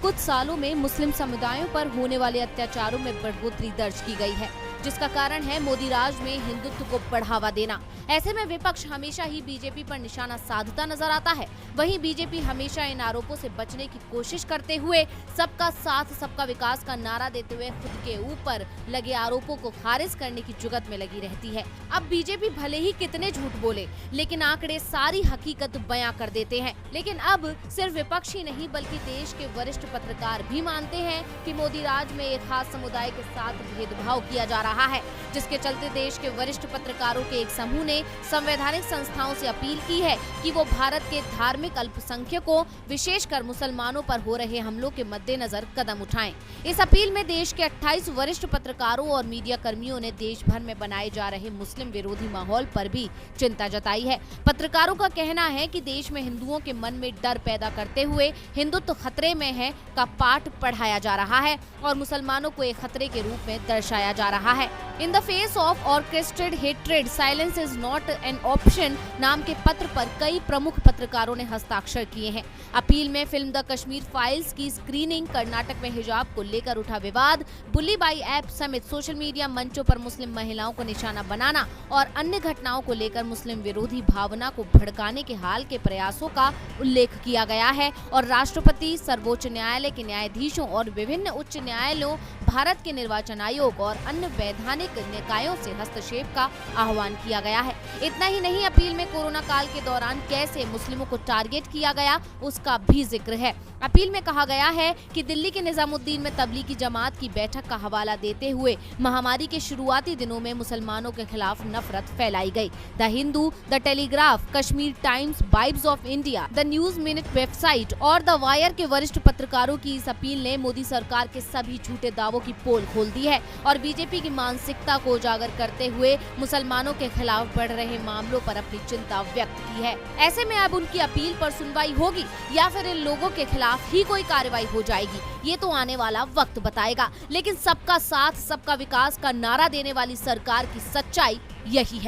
कुछ सालों में मुस्लिम समुदायों पर होने वाले अत्याचारों में बढ़ोतरी दर्ज की गई है, जिसका कारण है मोदी राज में हिंदुत्व को बढ़ावा देना। ऐसे में विपक्ष हमेशा ही बीजेपी पर निशाना साधता नजर आता है। वहीं बीजेपी हमेशा इन आरोपों से बचने की कोशिश करते हुए सबका साथ सबका विकास का नारा देते हुए खुद के ऊपर लगे आरोपों को खारिज करने की जुगत में लगी रहती है। अब बीजेपी भले ही कितने झूठ बोले, लेकिन आंकड़े सारी हकीकत बयां कर देते हैं। लेकिन अब सिर्फ विपक्ष ही नहीं बल्कि देश के वरिष्ठ पत्रकार भी मानते हैं कि मोदी राज में एक खास समुदाय के साथ भेदभाव किया जा रहा है, जिसके चलते देश के वरिष्ठ पत्रकारों के एक समूह ने संवैधानिक संस्थाओं से अपील की है कि वो भारत के धार्मिक अल्पसंख्यकों विशेषकर मुसलमानों पर हो रहे हमलों के मद्देनजर कदम उठाएं। इस अपील में देश के 28 वरिष्ठ पत्रकारों और मीडिया कर्मियों ने देश भर में बनाए जा रहे मुस्लिम विरोधी माहौल पर भी चिंता जताई है। पत्रकारों का कहना है कि देश में हिंदुओं के मन में डर पैदा करते हुए हिंदुत्व खतरे में है का पाठ पढ़ाया जा रहा है और मुसलमानों को एक खतरे के रूप में दर्शाया जा रहा है। In the face of orchestrated hatred silence is not an option नाम के पत्र पर कई प्रमुख पत्रकारों ने हस्ताक्षर किए हैं। अपील में फिल्म द कश्मीर फाइल्स की स्क्रीनिंग, कर्नाटक में हिजाब को लेकर उठा विवाद, बुल्ली बाई ऐप समेत सोशल मीडिया मंचों पर मुस्लिम महिलाओं को निशाना बनाना और अन्य घटनाओं को लेकर मुस्लिम विरोधी भावना को भड़काने के हाल के प्रयासों का उल्लेख किया गया है और राष्ट्रपति, सर्वोच्च न्यायालय के न्यायाधीशों और विभिन्न उच्च न्यायालयों, भारत के निर्वाचन आयोग और अन्य वैधानिक निकायों से हस्तक्षेप का आह्वान किया गया है। इतना ही नहीं, अपील में कोरोना काल के दौरान कैसे मुस्लिमों को टारगेट किया गया उसका भी जिक्र है। अपील में कहा गया है कि दिल्ली के निजामुद्दीन में तबलीगी जमात की बैठक का हवाला देते हुए महामारी के शुरुआती दिनों में मुसलमानों के खिलाफ नफरत फैलाई गई। The Hindu, the telegraph, Kashmir times, vibes of India, the news minute website और द वायर के वरिष्ठ पत्रकारों की इस अपील ने मोदी सरकार के सभी झूठे दावों की पोल खोल दी है और बीजेपी की मानसिकता को उजागर करते हुए मुसलमानों के खिलाफ बढ़ रहे मामलों पर अपनी चिंता व्यक्त की है। ऐसे में अब उनकी अपील पर सुनवाई होगी या फिर इन लोगों के खिलाफ ही कोई कार्रवाई हो जाएगी, ये तो आने वाला वक्त बताएगा। लेकिन सबका साथ सबका विकास का नारा देने वाली सरकार की सच्चाई यही है।